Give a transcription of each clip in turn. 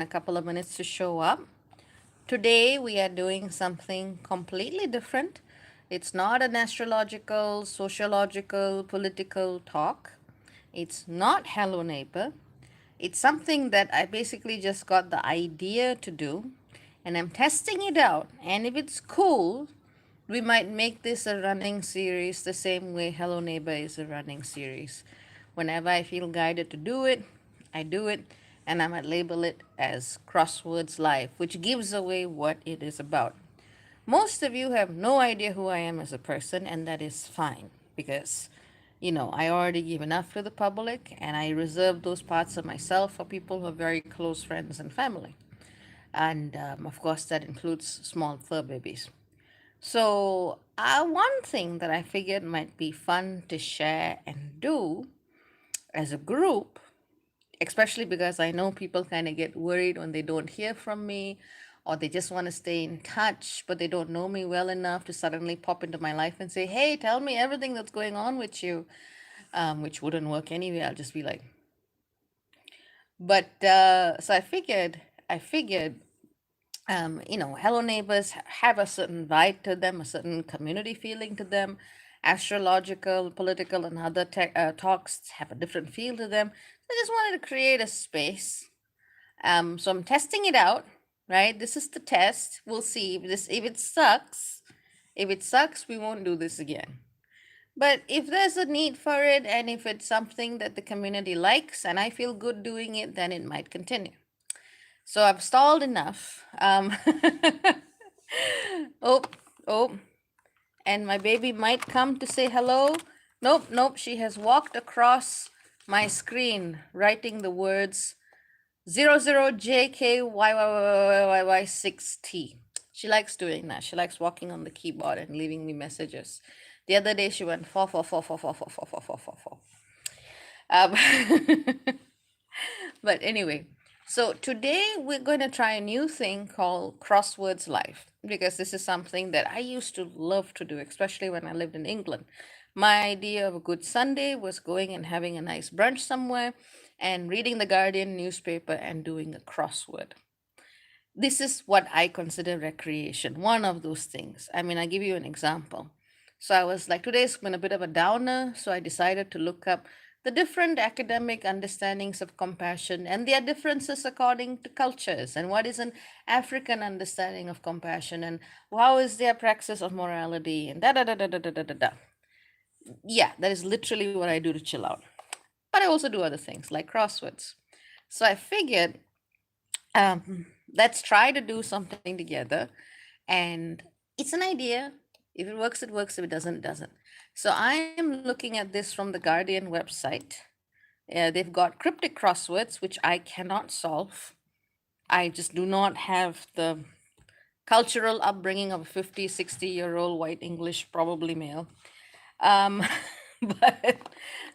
a couple of minutes to show up. Today we are doing something completely different. It's not an astrological, sociological, political talk. It's not Hello Neighbor. It's something that I basically just got the idea to do and I'm testing it out. And if it's cool, we might make this a running series the same way Hello Neighbor is a running series. Whenever I feel guided to do it, I do it, and I might label it as Crosswords Live, which gives away what it is about. Most of you have no idea who I am as a person, and that is fine because, I already give enough to the public and I reserve those parts of myself for people who are very close friends and family. And of course, that includes small fur babies. So, one thing that I figured might be fun to share and do as a group, especially because I know people kind of get worried when they don't hear from me or they just want to stay in touch, but they don't know me well enough to suddenly pop into my life and say, hey, tell me everything that's going on with you, which wouldn't work anyway. I'll just be like, so I figured, Hello Neighbors have a certain vibe to them, a certain community feeling to them. Astrological, political, and other talks have a different feel to them. I just wanted to create a space. So I'm testing it out, right? This is the test. We'll see if it sucks. If it sucks, we won't do this again. But if there's a need for it, and if it's something that the community likes, and I feel good doing it, then it might continue. So I've stalled enough. Oh, oh, and my baby might come to say hello. Nope, nope, she has walked across my screen writing the words 00JKYYYY6T. She likes doing that. She likes walking on the keyboard and leaving me messages. The other day she went 44444444444. Um, but anyway, so today we're going to try a new thing called Crosswords Live because this is something that I used to love to do, especially when I lived in England. My idea of a good Sunday was going and having a nice brunch somewhere and reading the Guardian newspaper and doing a crossword. This is what I consider recreation, one of those things. I mean, I'll give you an example. So I was like, today's been a bit of a downer, so I decided to look up the different academic understandings of compassion and their differences according to cultures, and what is an African understanding of compassion, and how is their praxis of morality, and da da da da da da da da. Yeah, that is literally what I do to chill out. But I also do other things like crosswords. So I figured, let's try to do something together. And it's an idea. If it works, it works. If it doesn't, it doesn't. So I am looking at this from the Guardian website. They've got cryptic crosswords, which I cannot solve. I just do not have the cultural upbringing of a 50, 60-year-old white English, probably male. But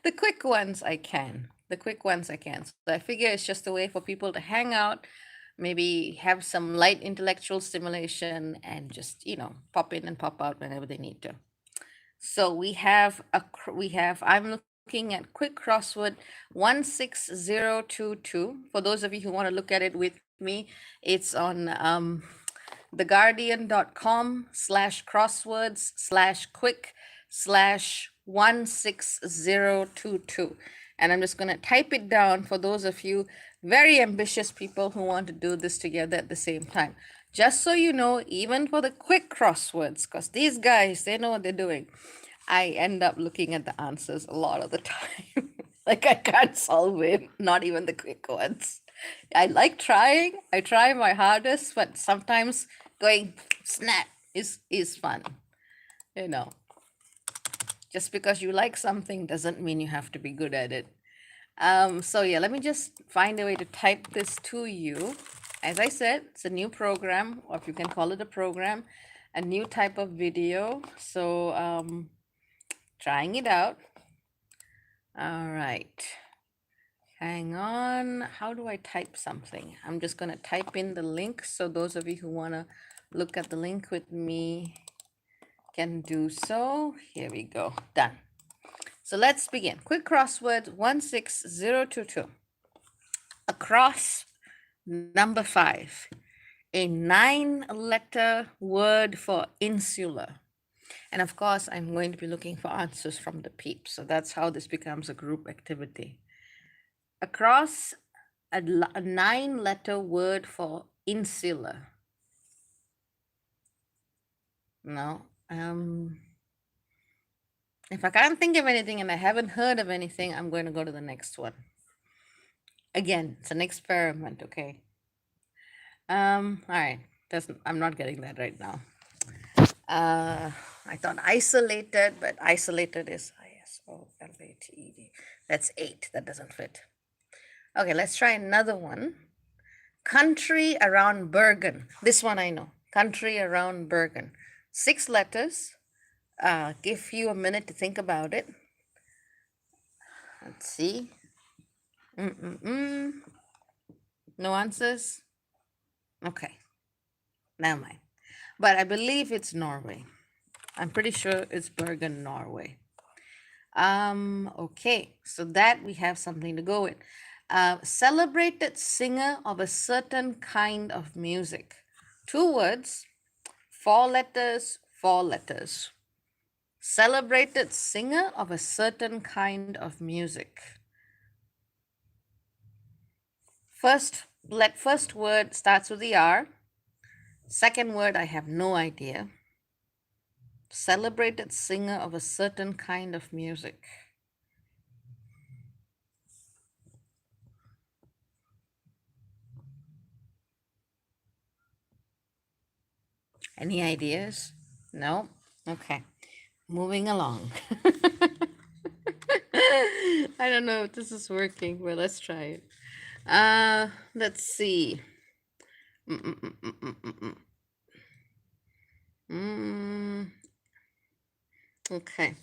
the quick ones I can. The quick ones I can. So I figure it's just a way for people to hang out, maybe have some light intellectual stimulation, and just, pop in and pop out whenever they need to. So I'm looking at quick crossword 16022. For those of you who want to look at it with me, it's on theguardian.com/crosswords/quick/16022. And I'm just going to type it down for those of you very ambitious people who want to do this together at the same time. Just so you know, even for the quick crosswords, because these guys, they know what they're doing, I end up looking at the answers a lot of the time. Like I can't solve it, not even the quick ones. I like trying. I try my hardest, but sometimes going snap is fun. You know. Just because you like something doesn't mean you have to be good at it. So yeah, let me just find a way to type this to you. As I said, it's a new program, or if you can call it a program, a new type of video. So trying it out. All right. Hang on. How do I type something? I'm just going to type in the link. So those of you who want to look at the link with me can do so. Here we go. Done. So let's begin. Quick crossword 16022. A cross Number 5, a 9-letter word for insular. And of course, I'm going to be looking for answers from the peeps. So that's how this becomes a group activity. Across a 9-letter word for insular. No. If I can't think of anything and I haven't heard of anything, I'm going to go to the next one. Again, it's an experiment, okay? All right. I'm not getting that right now. I thought isolated, but isolated is ISOLATED. That's 8. That doesn't fit. Okay, let's try another one. Country around Bergen. This one I know. Country around Bergen. 6 letters. Give you a minute to think about it. Let's see. No answers? Okay. Never mind. But I believe it's Norway. I'm pretty sure it's Bergen, Norway. Okay, so that we have something to go with. Celebrated singer of a certain kind of music. 2 words, 4 letters, 4 letters. Celebrated singer of a certain kind of music. First word starts with the R. Second word, I have no idea. Celebrated singer of a certain kind of music. Any ideas? No? Okay. Moving along. I don't know if this is working, but let's try it. Let's see. Okay.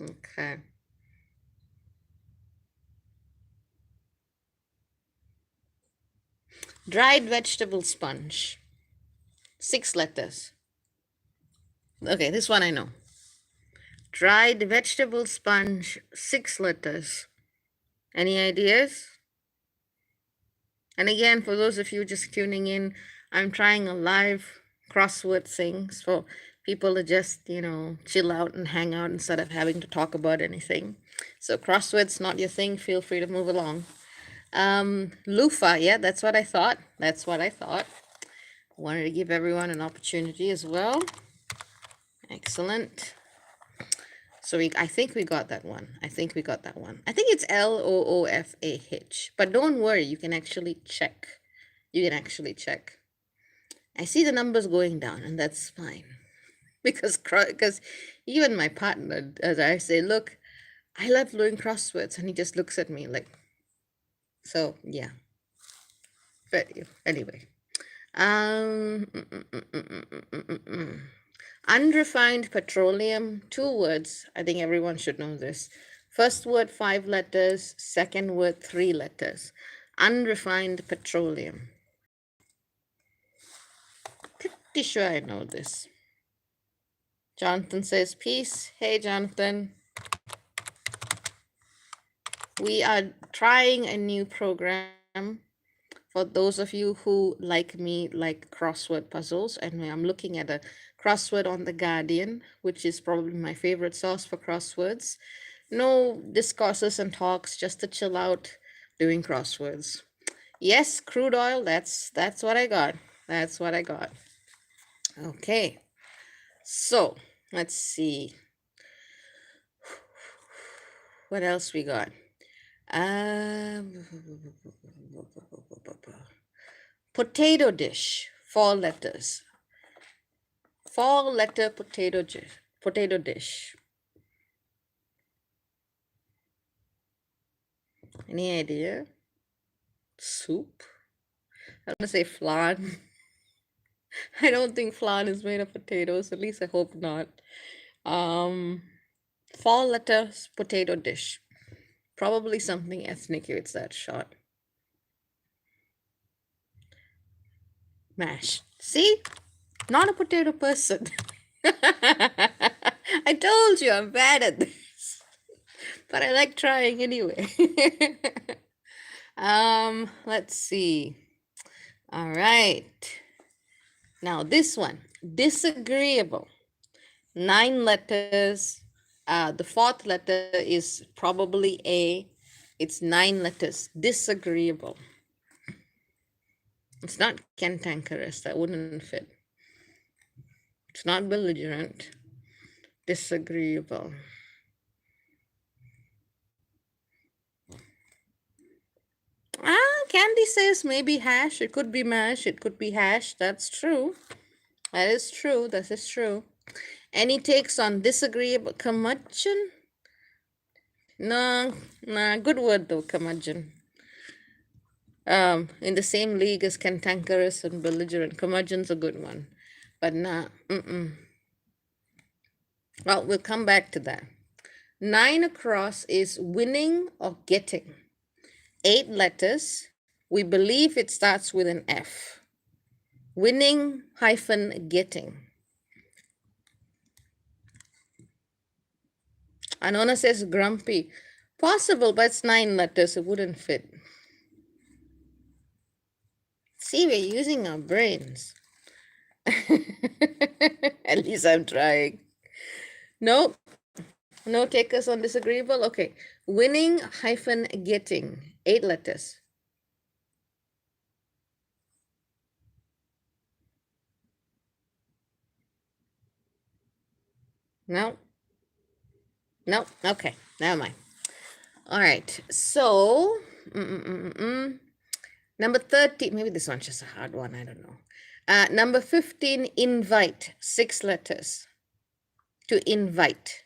Okay. Dried vegetable sponge. 6 letters. Okay, this one I know. Dried vegetable sponge, 6 letters. Any ideas? And again, for those of you just tuning in, I'm trying a live crossword thing for people to just, chill out and hang out instead of having to talk about anything. So crosswords not your thing, feel free to move along. Loofah, yeah, that's what I thought. Wanted to give everyone an opportunity as well. Excellent. So I think we got that one. I think it's LOOFAH. But don't worry, you can actually check. I see the numbers going down, and that's fine. Because even my partner, as I say, look, I love doing crosswords, and he just looks at me like, so yeah. But anyway. Unrefined petroleum, 2 words. I think everyone should know this. First word, 5 letters. Second word, 3 letters. Unrefined petroleum. Pretty sure I know this. Jonathan says peace. Hey, Jonathan. We are trying a new program for those of you who, like me, like crossword puzzles. And I'm looking at a crossword on The Guardian, which is probably my favorite source for crosswords. No discourses and talks, just to chill out doing crosswords. Yes, crude oil, that's what I got. Okay. So, let's see. What else we got? Potato dish, 4 letters. 4-letter potato dish. Any idea? Soup? I'm gonna say flan. I don't think flan is made of potatoes, at least I hope not. 4 letters potato dish. Probably something ethnic if it's that short. Mash. See? Not a potato person. I told you I'm bad at this. But I like trying anyway. Let's see. All right. Now this one, disagreeable. 9 letters. The fourth letter is probably A. It's 9 letters. Disagreeable. It's not cantankerous. That wouldn't fit. It's not belligerent. Disagreeable. Candy says maybe hash. It could be mash. It could be hash. That's true. That is true. That is true. Any takes on disagreeable? Curmudgeon? No, nah, good word though, curmudgeon. In the same league as cantankerous and belligerent. Curmudgeon's a good one. But nah, Well, we'll come back to that. 9 across is winning or getting. 8 letters. We believe it starts with an F. Winning hyphen getting. Anona says grumpy. Possible, but it's 9 letters. It wouldn't fit. See, we're using our brains. At least I'm trying. Nope. No takers on disagreeable? Okay. Winning hyphen getting. 8 letters. No. No. Okay. Never mind. All right. So, number 30. Maybe this one's just a hard one. I don't know. Number 15, invite. 6 letters. To invite.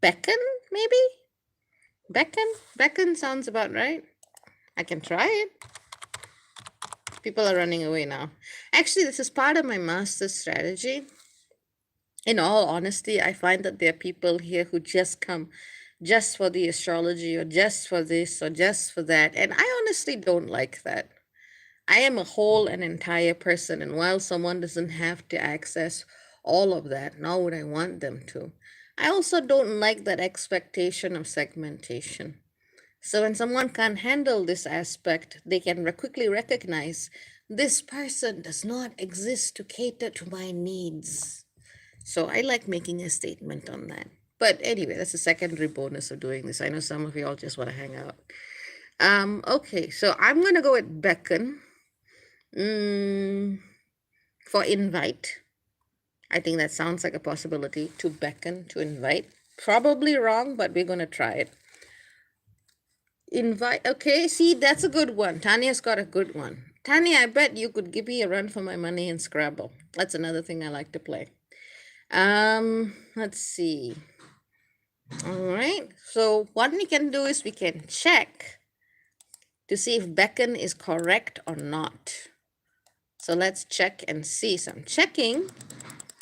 Beckon, maybe? Beckon? Beckon sounds about right. I can try it. People are running away now. Actually, this is part of my master's strategy. In all honesty, I find that there are people here who just come just for the astrology or just for this or just for that. And I honestly don't like that. I am a whole and entire person. And while someone doesn't have to access all of that, nor would I want them to, I also don't like that expectation of segmentation. So when someone can't handle this aspect, they can quickly recognize this person does not exist to cater to my needs. So I like making a statement on that. But anyway, that's a secondary bonus of doing this. I know some of you all just want to hang out. Okay, so I'm going to go with beckon for invite. I think that sounds like a possibility, to beckon, to invite. Probably wrong, but we're going to try it. Invite. Okay, see, that's a good one. Tanya's got a good one. Tanya, I bet you could give me a run for my money in Scrabble. That's another thing I like to play. Let's see. All right. So what we can do is we can check to see if beckon is correct or not. So let's check and see. So I'm checking,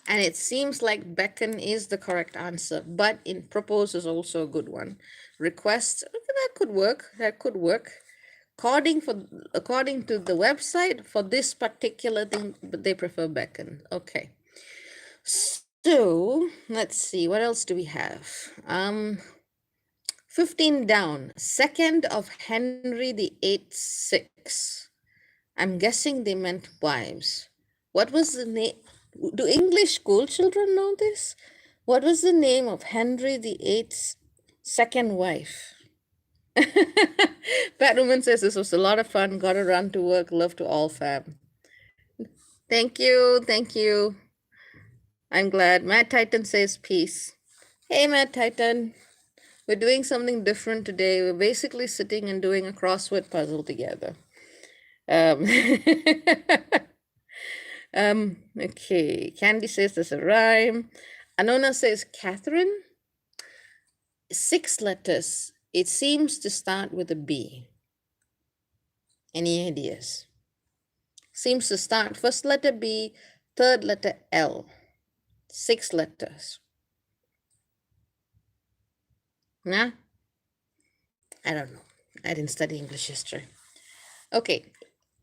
and it seems like beckon is the correct answer, but in propose is also a good one. Request, that could work. That could work. According to the website, for this particular thing, they prefer beckon. Okay. So let's see, what else do we have? 15 down, 2nd of Henry VIII 6. I'm guessing they meant wives. What was the name? Do English school children know this? What was the name of Henry VIII's second wife? Batwoman says this was a lot of fun. Gotta run to work. Love to all fam. Thank you. Thank you. I'm glad. Matt Titan says peace. Hey, Matt Titan. We're doing something different today. We're basically sitting and doing a crossword puzzle together. Okay. Candy says there's a rhyme. Anona says Catherine. 6 letters. It seems to start with a B. Any ideas? Seems to start first letter B, third letter L. 6 letters. Nah? I don't know. I didn't study English history. Okay.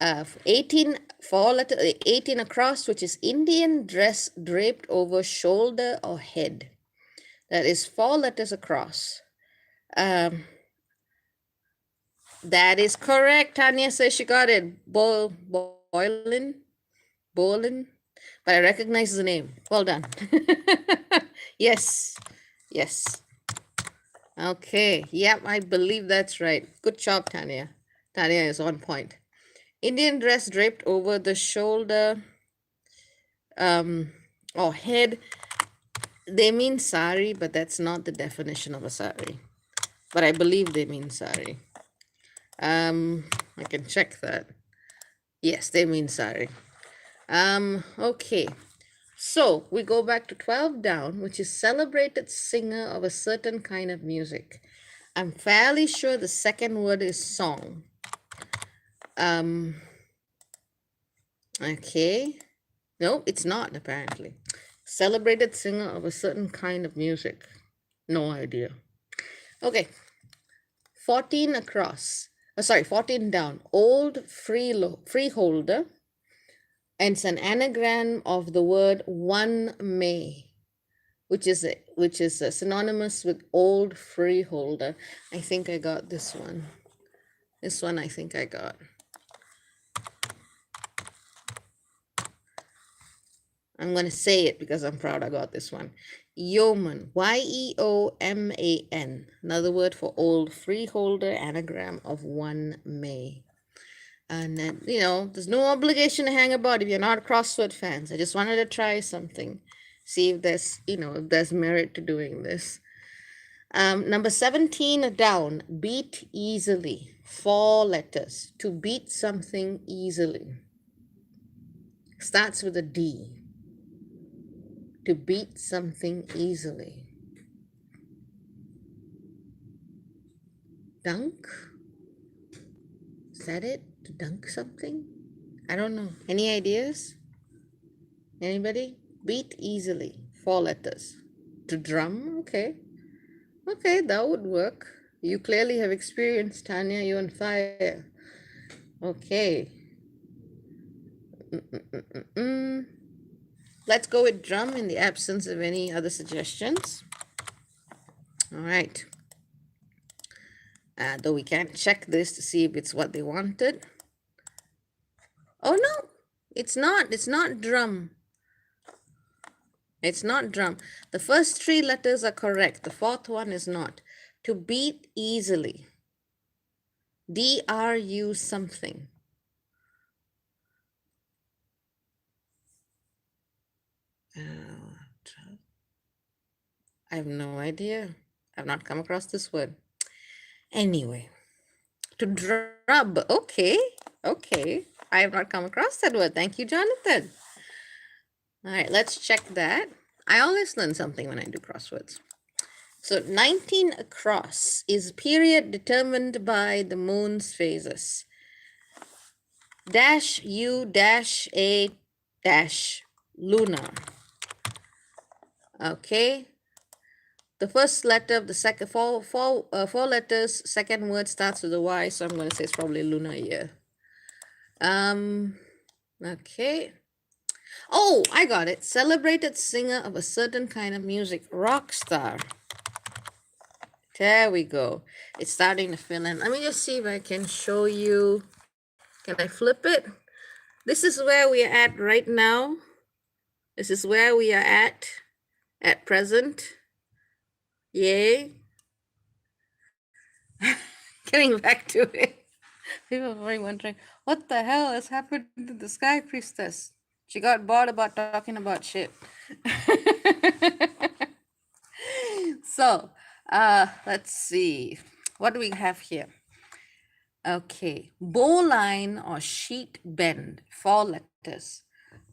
18 four letter 18 across, which is Indian dress draped over shoulder or head. That is 4 letters across. Um, that is correct. Tanya says she got it. Boylan, but I recognize the name. Well done. Yes, yes. Okay. Yep, I believe that's right. Good job, Tanya. Tanya is on point. Indian dress draped over the shoulder or head. They mean sari, but that's not the definition of a sari. But I believe they mean sari. I can check that. Yes, they mean sari. Okay. So we go back to 12 down, which is celebrated singer of a certain kind of music. I'm fairly sure the second word is song. Okay. No, it's not, apparently. Celebrated singer of a certain kind of music. No idea. Okay. 14 across. 14 down. Old freeholder. And it's an anagram of the word one May, which is synonymous with old freeholder. I think I got this one. This one I think I got. I'm going to say it because I'm proud I got this one. Yeoman, Yeoman, another word for old freeholder, anagram of one May. And then, there's no obligation to hang about if you're not crossword fans. I just wanted to try something, see if there's, if there's merit to doing this. Number 17 down, beat easily, 4 letters. To beat something easily. Starts with a D. To beat something easily. Dunk? Is that it? To dunk something? I don't know. Any ideas? Anybody? Beat easily. 4 letters. To drum? Okay. Okay, that would work. You clearly have experience, Tanya. You're on fire. Okay. Let's go with drum in the absence of any other suggestions. All right. Though we can't check this to see if it's what they wanted. Oh no, it's not. It's not drum. It's not drum. The first 3 letters are correct. The 4th one is not. To beat easily. D-R-U something. I have no idea. I've not come across this word. Anyway, to drub. Okay. Okay. I have not come across that word. Thank you, Jonathan. All right, let's check that. I always learn something when I do crosswords. So 19 across is period determined by the moon's phases. Dash U dash A dash lunar. Okay. The first letter of the second four letters, second word starts with a Y, so I'm going to say it's probably lunar year. Okay. Oh, I got it. Celebrated singer of a certain kind of music, rock star. There we go. It's starting to fill in. Let me just see if I can show you. Can I flip it? This is where we are at right now. This is where we are at present. Yay. Getting back to it. People are probably wondering, what the hell has happened to the Sky Priestess? She got bored about talking about shit. So, let's see. What do we have here? Okay, bowline or sheet bend, 4 letters.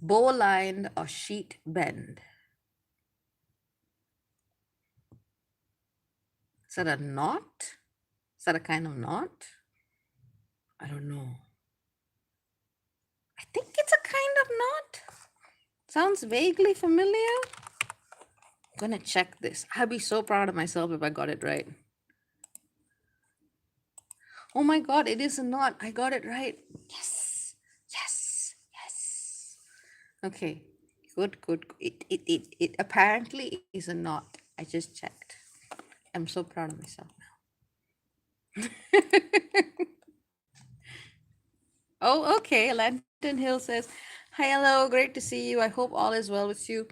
Bowline or sheet bend. Is that a knot? Is that a kind of knot? I don't know. I think it's a kind of knot. Sounds vaguely familiar. I'm gonna check this. I'd be so proud of myself if I got it right. Oh my God, it is a knot. I got it right. Yes. Yes, yes. Okay, good, good. It apparently is a knot. I just checked. I'm so proud of myself now. Oh, okay. Lantern Hill says, "Hi, hello. Great to see you. I hope all is well with you.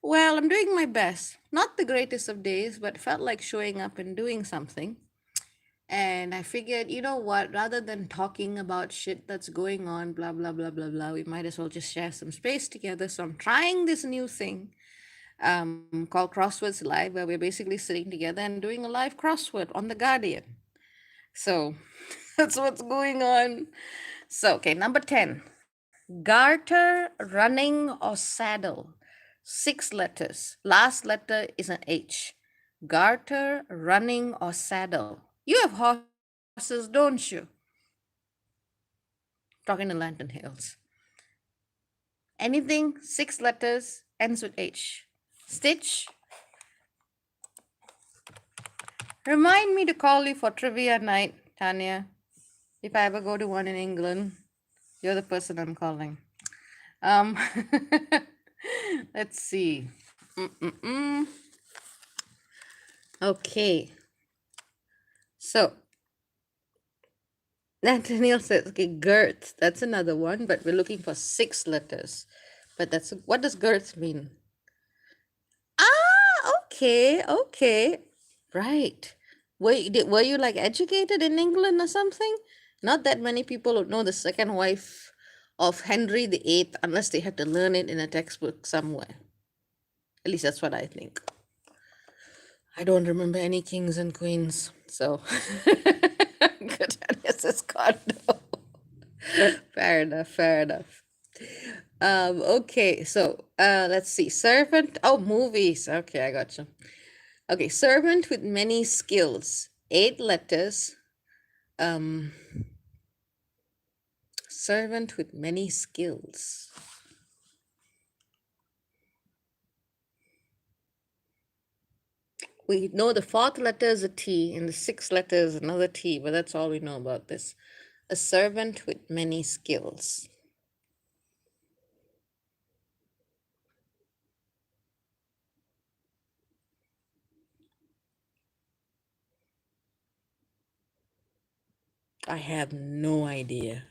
Well, I'm doing my best. Not the greatest of days, but felt like showing up and doing something. And I figured, you know what, rather than talking about shit that's going on, blah, blah, blah, blah, blah, we might as well just share some space together. So I'm trying this new thing called Crosswords Live, where we're basically sitting together and doing a live crossword on The Guardian. So that's what's going on. So, okay, number 10, garter, running, or saddle. 6 letters. Last letter is an H. Garter, running, or saddle. You have horses, don't you? Talking to Lantern Hills. Anything, 6 letters, ends with H. Stitch, remind me to call you for trivia night, Tanya. If I ever go to one in England, you're the person I'm calling. Um, let's see. Mm-mm-mm. Okay. So, Nathaniel says, okay, girth. That's another one, but we're looking for 6 letters. But that's what does girth mean? Ah, okay, okay. Right. Were you like educated in England or something? Not that many people would know the second wife of Henry VIII unless they had to learn it in a textbook somewhere. At least that's what I think. I don't remember any kings and queens, so good is condo. Fair enough, fair enough. Okay, so let's see. Servant. Oh, movies. Okay, I got you. Okay, servant with many skills. 8 letters. Um, servant with many skills. We know the 4th letter is a T and the 6th letter is another T, but that's all we know about this. A servant with many skills. I have no idea.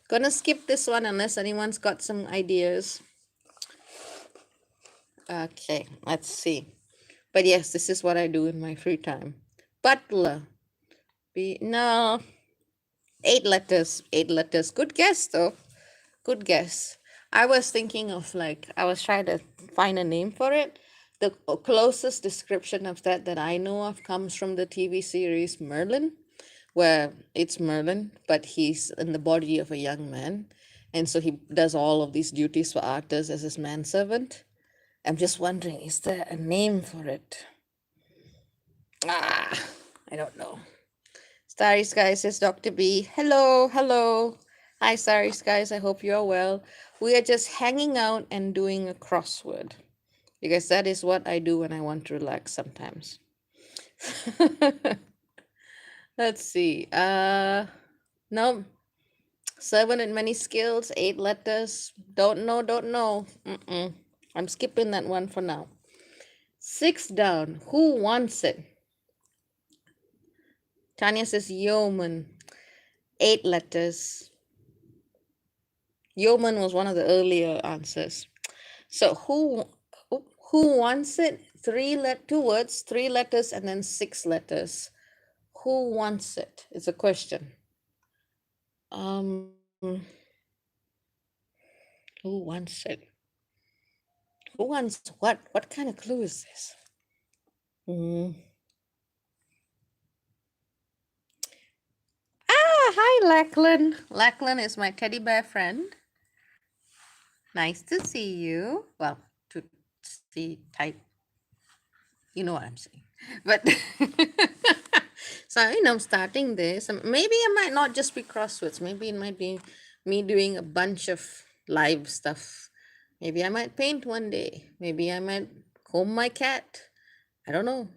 Gonna skip this one unless anyone's got some ideas. Okay, let's see. But yes, this is what I do in my free time. Butler. No. 8 letters. 8 letters. Good guess though. Good guess. I was thinking of like I was trying to find a name for it. The closest description of that I know of comes from the TV series Merlin, where it's Merlin, but he's in the body of a young man. And so he does all of these duties for Arthur as his manservant. I'm just wondering, is there a name for it? Ah, I don't know. Starry Sky says Dr. B. Hello, hello. Hi, Starry Skies. I hope you're well. We are just hanging out and doing a crossword because that is what I do when I want to relax sometimes. Let's see. No. 7 and many skills, 8 letters. Don't know, don't know. I'm skipping that one for now. 6 down. Who wants it? Tanya says yeoman. 8 letters. Yeoman was one of the earlier answers. So who wants it? 2 words, 3 letters, and then 6 letters. Who wants it? It's a question. Who wants it? Who wants what? What kind of clue is this? Hi, Lachlan. Lachlan is my teddy bear friend. Nice to see you. Well, to see, type. You know what I'm saying. But so, I'm starting this. Maybe it might not just be crosswords. Maybe it might be me doing a bunch of live stuff. Maybe I might paint one day. Maybe I might comb my cat. I don't know.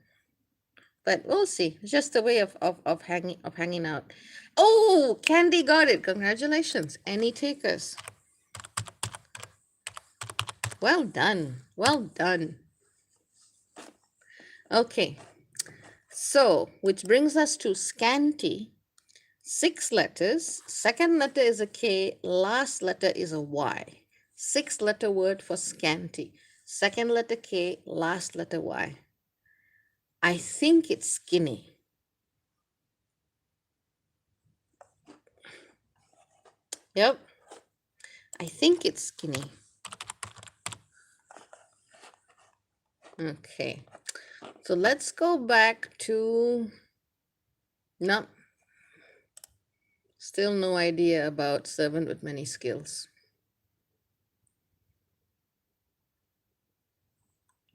But we'll see. It's just a way of hanging out. Oh, Candy got it. Congratulations. Any takers? Well done. Well done. Okay. So, which brings us to scanty. 6 letters. Second letter is a K. Last letter is a Y. 6-letter word for scanty. Second letter K. Last letter Y. I think it's skinny. Yep. I think it's skinny. Okay. So let's go back to, no, still no idea about servant with many skills.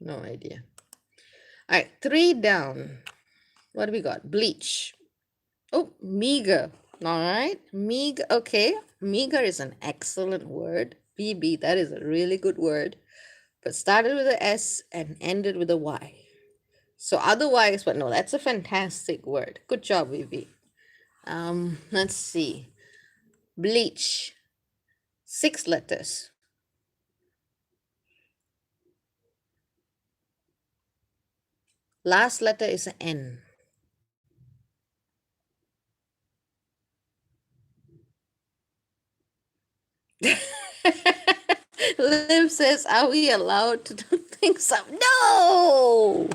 No idea. All right, 3 down. What do we got? Bleach. Oh, meager. All right, meager. Okay, meager is an excellent word. BB, that is a really good word. But started with a S and ended with a Y. So otherwise, but no, that's a fantastic word. Good job, BB. Let's see. Bleach. 6 letters. Last letter is an N. Liv says, are we allowed to do things up? No!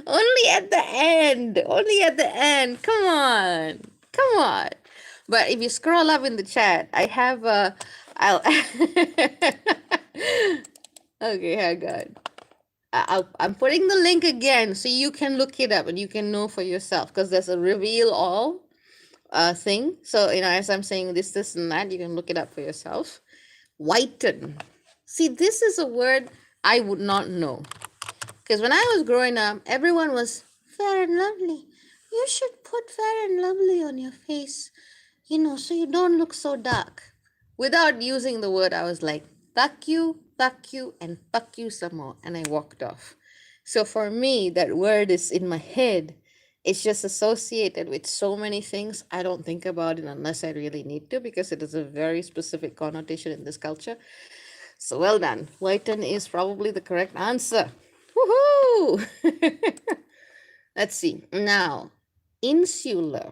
Only at the end. Only at the end. Come on. Come on. But if you scroll up in the chat, I have a, I'll, okay, hang on. I'm putting the link again so you can look it up and you can know for yourself, because there's a reveal all thing. So, as I'm saying this, and that, you can look it up for yourself. Whiten. See, this is a word I would not know. Because when I was growing up, everyone was fair and lovely. You should put fair and lovely on your face, so you don't look so dark. Without using the word, I was like, fuck you, and fuck you some more. And I walked off. So for me, that word is in my head. It's just associated with so many things. I don't think about it unless I really need to, because it is a very specific connotation in this culture. So well done. Whiten is probably the correct answer. Woohoo! Let's see. Now, insular.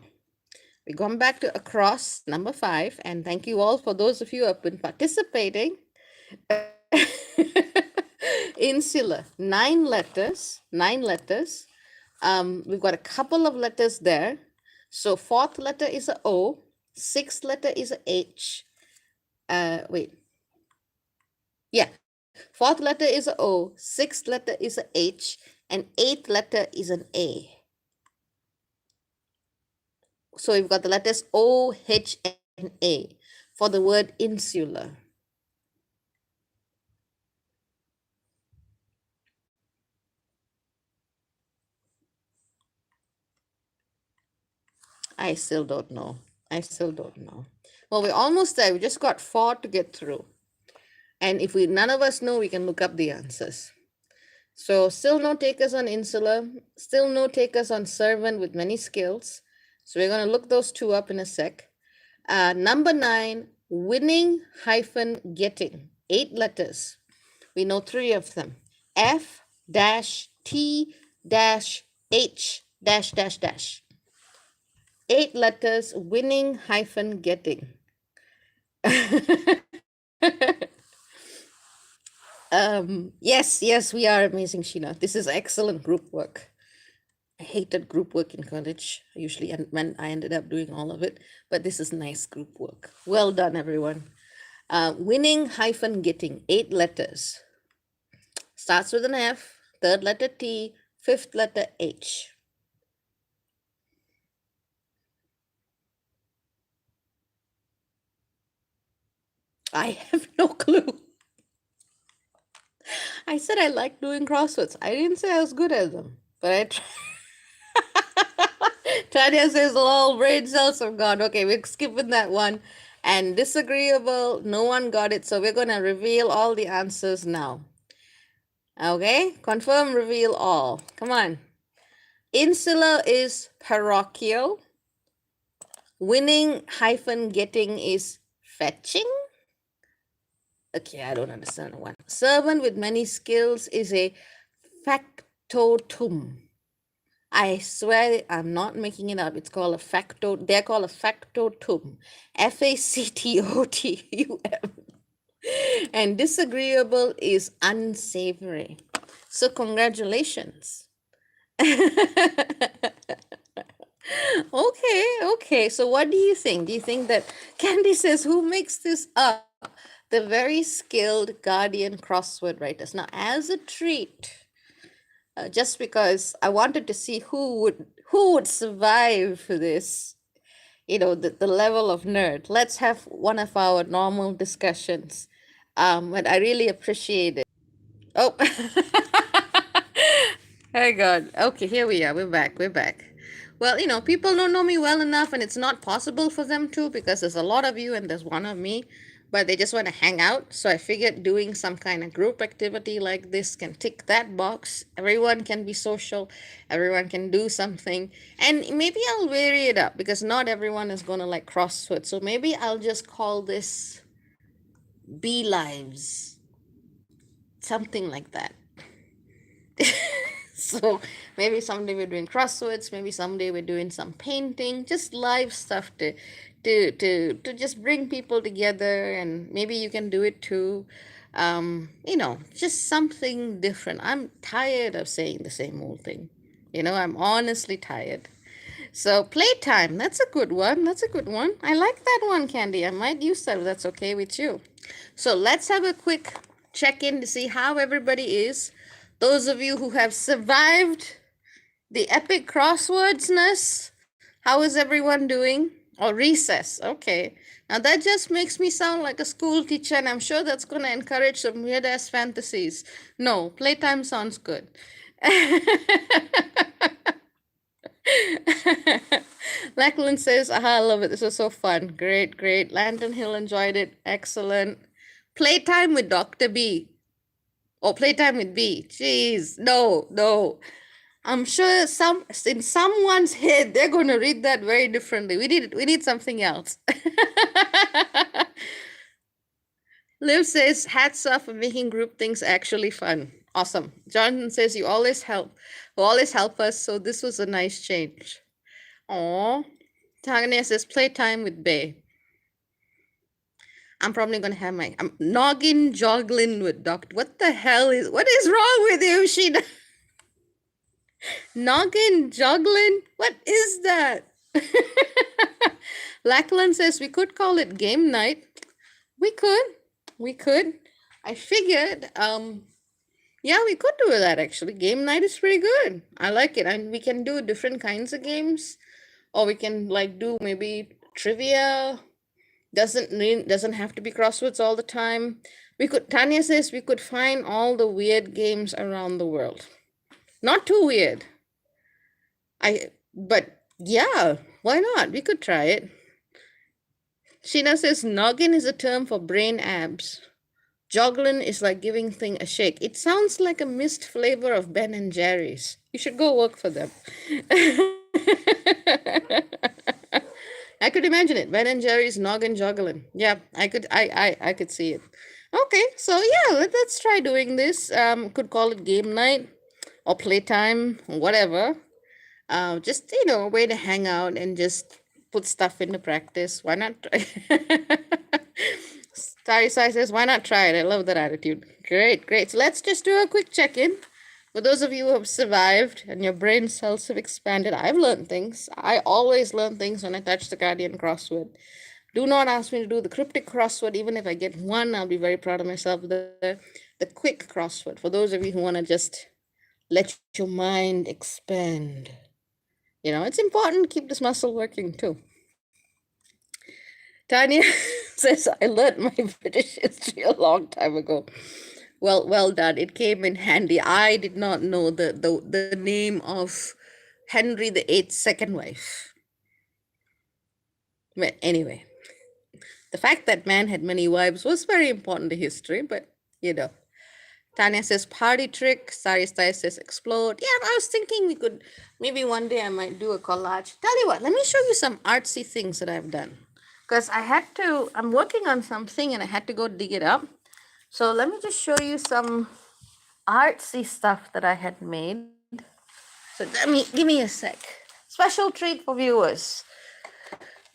We're going back to across, number 5. And thank you all for those of you who have been participating. Insular, 9 letters. 9 letters. We've got a couple of letters there. So 4th letter is a O. 6th letter is a H. Wait. Yeah. 4th letter is a O. 6th letter is a H. And 8th letter is an A. So we've got the letters O, H, and A for the word insular. I still don't know. Well, we're almost there. We just got 4 to get through. And if none of us know, we can look up the answers. So still no takers on insular, still no takers on servant with many skills. So we're going to look those 2 up in a sec. Number 9, winning hyphen getting. 8 letters. We know 3 of them. F dash T dash H dash dash dash. 8 letters, winning hyphen getting. Yes, we are amazing, Sheena. This is excellent group work. I hated group work in college, usually, and when I ended up doing all of it, but this is nice group work. Well done, everyone. Winning hyphen getting, 8 letters. Starts with an F, 3rd letter T, 5th letter H. I have no clue. I said I like doing crosswords. I didn't say I was good at them, but I tried. Tanya says, lol, brain cells are gone. Okay, we're skipping that one. And disagreeable, no one got it. So we're going to reveal all the answers now. Okay, confirm, reveal all. Come on. Insular is parochial. Winning-getting is fetching. Okay, I don't understand one. Servant with many skills is a factotum. I swear I'm not making it up. It's called a facto. They're called a factotum. Factotum. And disagreeable is unsavory. So congratulations. Okay. So what do you think? Do you think that Candy says who makes this up? The very skilled Guardian crossword writers. Now, as a treat, just because I wanted to see who would survive this, the level of nerd. Let's have one of our normal discussions. But I really appreciate it. Oh, hey God. Okay, here we are. We're back. We're back. Well, people don't know me well enough, and it's not possible for them to because there's a lot of you and there's one of me, but they just want to hang out. So I figured doing some kind of group activity like this can tick that box. Everyone can be social, everyone can do something, and maybe I'll vary it up because not everyone is going to like crossword. So maybe I'll just call this Bee Lives, something like that. So maybe someday we're doing crosswords, maybe someday we're doing some painting, just live stuff to just bring people together, and maybe you can do it too. Just something different. I'm tired of saying the same old thing. I'm honestly tired. So playtime, that's a good one. That's a good one. I like that one, Candy. I might use that if that's okay with you. So let's have a quick check-in to see how everybody is. Those of you who have survived the epic crosswordsness, how is everyone doing? Or recess, okay. Now that just makes me sound like a school teacher, and I'm sure that's going to encourage some weird-ass fantasies. No, playtime sounds good. Lachlan says, aha, I love it. This was so fun. Great. Lantern Hill enjoyed it. Excellent. Playtime with Dr. B. Or playtime with B. Jeez, no. I'm sure in someone's head they're going to read that very differently. We need something else. Liv says, hats off for making group things actually fun. Awesome. Jonathan says, you always help us, so this was a nice change. Aw. Tanya says, playtime with Bay. I'm probably gonna have my noggin joggling with Doctor. What is wrong with you, Sheena? Noggin juggling? What is that? Lachlan says we could call it game night. We could. I figured, yeah, we could do that actually. Game night is pretty good. I like it. And we can do different kinds of games. Or we can like do maybe trivia. Doesn't have to be crosswords all the time. Tanya says we could find all the weird games around the world. Not too weird. But yeah, why not? We could try it. Sheena says noggin is a term for brain abs. Joggling is like giving thing a shake. It sounds like a missed flavor of Ben and Jerry's. You should go work for them. I could imagine it. Ben and Jerry's noggin juggling. Yeah, I could see it. Okay, so yeah, let's try doing this. Could call it game night or playtime or whatever. Just a way to hang out and just put stuff into practice. Why not? Starry Sai says, why not try it? I love that attitude. Great. So let's just do a quick check-in. For those of you who have survived and your brain cells have expanded, I've learned things. I always learn things when I touch the Guardian crossword. Do not ask me to do the cryptic crossword. Even if I get one, I'll be very proud of myself. The quick crossword, for those of you who want to just let your mind expand. It's important to keep this muscle working too. Tanya says, I learned my British history a long time ago. Well done. It came in handy. I did not know the name of Henry VIII's second wife. But anyway, the fact that man had many wives was very important to history, but Tanya says party trick. Sari Style says explode. Yeah, I was thinking we could maybe one day I might do a collage. Tell you what, let me show you some artsy things that I've done. Because I'm working on something and I had to go dig it up. So let me just show you some artsy stuff that I had made. So give me a sec. Special treat for viewers.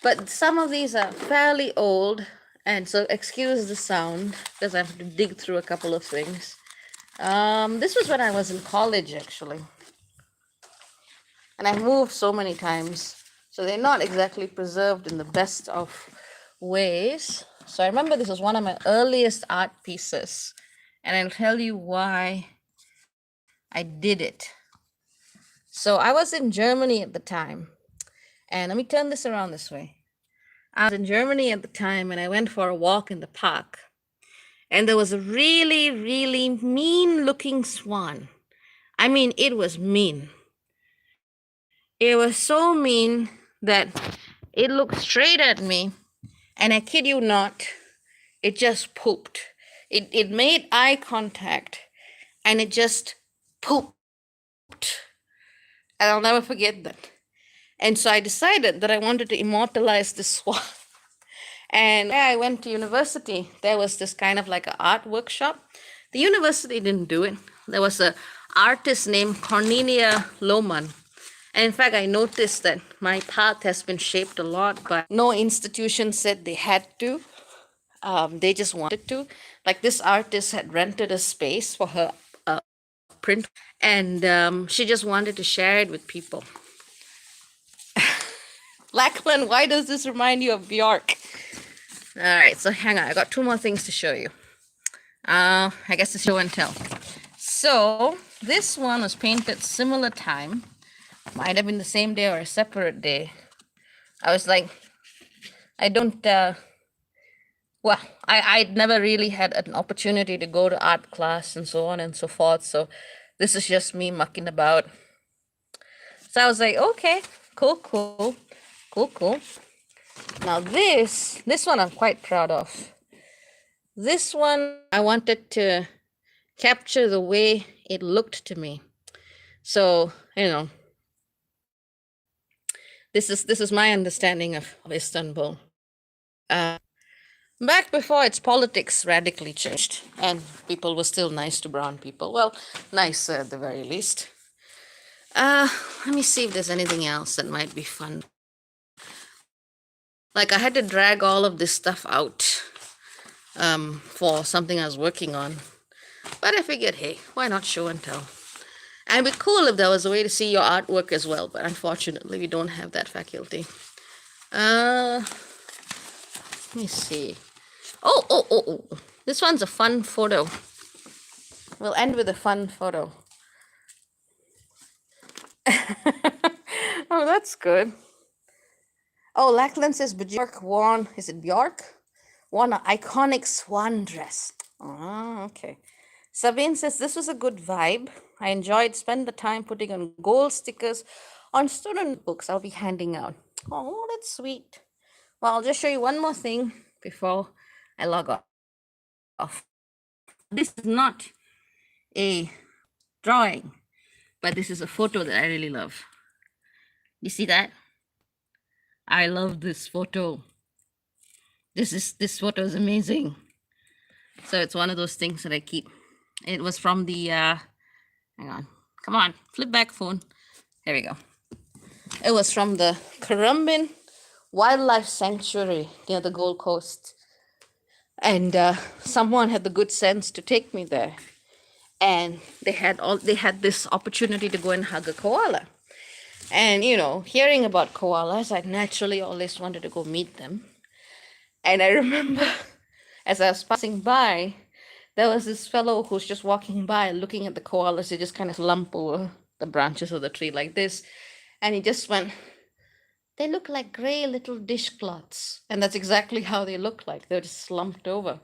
But some of these are fairly old, and so excuse the sound because I have to dig through a couple of things. This was when I was in college actually, and I moved so many times, so they're not exactly preserved in the best of ways. So I remember this was one of my earliest art pieces, and I'll tell you why I did it. So I was in Germany at the time, and let me turn this around this way. I was in Germany at the time, and I went for a walk in the park, and there was a really, really mean looking swan. I mean, it was mean. It was so mean that it looked straight at me, and I kid you not, it just pooped. It made eye contact, and it just pooped. And I'll never forget that. And so I decided that I wanted to immortalize this swan. And where I went to university, there was this kind of like an art workshop. The university didn't do it. There was an artist named Cornelia Lohmann. And in fact, I noticed that my path has been shaped a lot, but no institution said they had to. They just wanted to. Like this artist had rented a space for her print, and she just wanted to share it with people. Lachlan, why does this remind you of Bjork? All right, so hang on. I got two more things to show you. I guess it's show and tell. So this one was painted similar time. Might have been the same day or a separate day. I was like, I don't, well, I'd never really had an opportunity to go to art class and so on and so forth. So this is just me mucking about. So I was like, okay, cool. Now this one I'm quite proud of. This one I wanted to capture the way it looked to me. So, this is my understanding of Istanbul. Back before its politics radically changed and people were still nice to brown people. Well, nice at the very least. Let me see if there's anything else that might be fun. Like I had to drag all of this stuff out for something I was working on. But I figured, hey, why not show and tell? And it'd be cool if there was a way to see your artwork as well, but unfortunately we don't have that faculty. Let me see. Oh. This one's a fun photo. We'll end with a fun photo. Oh, that's good. Oh, Lachlan says Bjork won, is it Bjork? Won an iconic swan dress. Oh, okay. Sabine says this was a good vibe. I enjoyed, spend the time putting on gold stickers on student books I'll be handing out. Oh, that's sweet. Well, I'll just show you one more thing before I log off. This is not a drawing, but this is a photo that I really love. You see that? I love this photo. This photo is amazing. So it's one of those things that I keep. It was from the hang on. Come on, flip back phone. There we go. It was from the Currumbin Wildlife Sanctuary near the Gold Coast. And someone had the good sense to take me there. And they had this opportunity to go and hug a koala. And hearing about koalas, I naturally always wanted to go meet them. And I remember as I was passing by, there was this fellow who's just walking by looking at the koalas. They just kind of lump over the branches of the tree like this. And he just went, they look like gray little dishcloths. And that's exactly how they look like. They're just slumped over.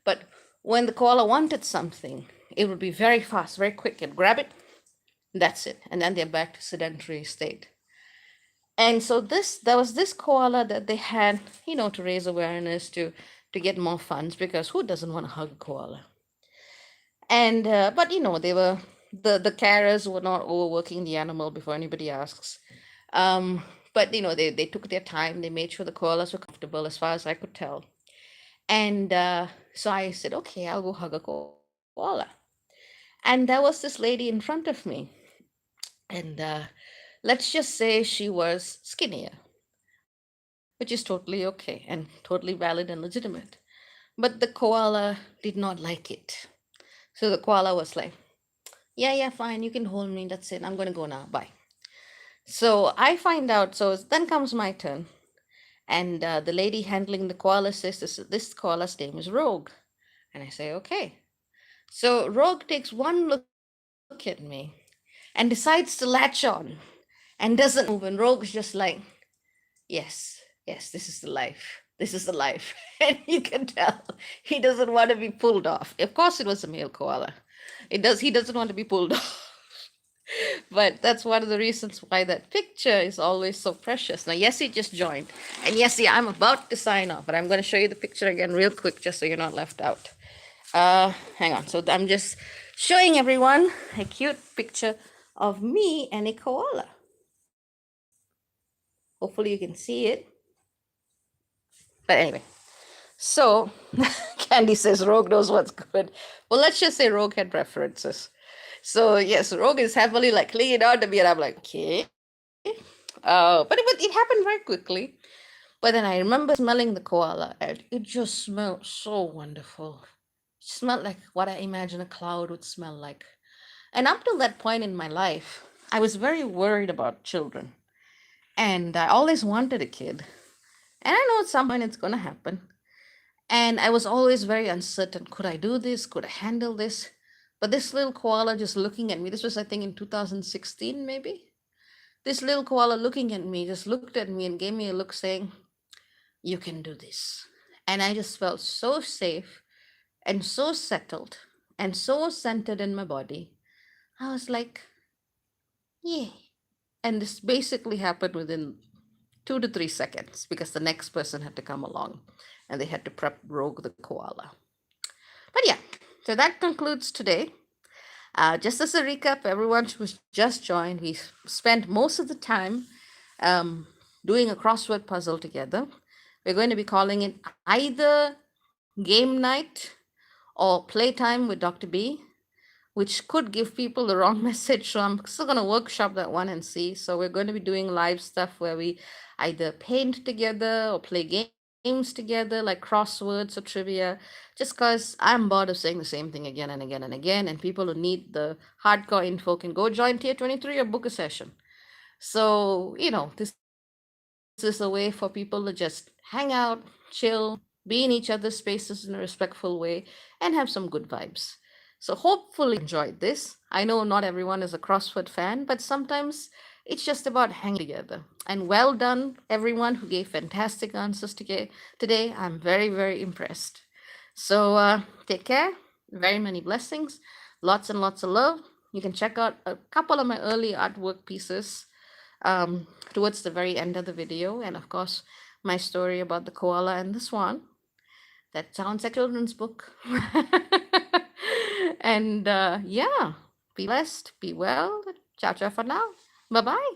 But when the koala wanted something, it would be very fast, very quick. It'd grab it, that's it. And then they're back to sedentary state. And so there was this koala that they had, to raise awareness, to get more funds, because who doesn't want to hug a koala? And but they were the carers were not overworking the animal before anybody asks. Um, but they took their time. They made sure the koalas were comfortable, as far as I could tell. And so I said, okay, I'll go hug a koala. And there was this lady in front of me, and let's just say she was skinnier, which is totally okay and totally valid and legitimate. But the koala did not like it. So the koala was like, yeah, yeah, fine, you can hold me. That's it. I'm going to go now. Bye. So I find out. So then comes my turn. And the lady handling the koala says, this koala's name is Rogue. And I say, okay. So Rogue takes one look at me and decides to latch on and doesn't move. And Rogue's just like, yes, yes, this is the life. This is the life. And you can tell he doesn't want to be pulled off. Of course, it was a male koala. He doesn't want to be pulled off. But that's one of the reasons why that picture is always so precious. Now, Yessie just joined. And Yessie, I'm about to sign off, but I'm going to show you the picture again real quick just so you're not left out. Hang on. So I'm just showing everyone a cute picture of me and a koala. Hopefully you can see it. But anyway, so Candy says Rogue knows what's good. Well, let's just say Rogue had preferences. So yes, Rogue is heavily like clinging on to me, and I'm like, okay. But it happened very quickly. But then I remember smelling the koala, and it just smelled so wonderful. It smelled like what I imagine a cloud would smell like. And up till that point in my life, I was very worried about children. And I always wanted a kid. And I know at some point it's going to happen. And I was always very uncertain. Could I do this? Could I handle this? But this little koala just looking at me, this was, I think, in 2016, maybe. This little koala looking at me just looked at me and gave me a look saying, you can do this. And I just felt so safe and so settled and so centered in my body. I was like, yeah. And this basically happened within 2 to 3 seconds because the next person had to come along and they had to prep Rogue the koala. But yeah, so that concludes today. Just as a recap, everyone who's just joined, we spent most of the time doing a crossword puzzle together. We're going to be calling it either game night or playtime with Dr. B, which could give people the wrong message. So I'm still going to workshop that one and see. So we're going to be doing live stuff where we either paint together or play games together, like crosswords or trivia, just because I'm bored of saying the same thing again and again and again. And people who need the hardcore info can go join Tier 23 or book a session. So, this is a way for people to just hang out, chill, be in each other's spaces in a respectful way, and have some good vibes. So hopefully you enjoyed this. I know not everyone is a CrossFit fan, but sometimes it's just about hanging together. And well done, everyone who gave fantastic answers today. I'm very, very impressed. So take care. Very many blessings. Lots and lots of love. You can check out a couple of my early artwork pieces towards the very end of the video. And of course, my story about the koala and the swan. That sounds like a children's book. And yeah, be blessed, be well. Ciao, ciao for now. Bye bye.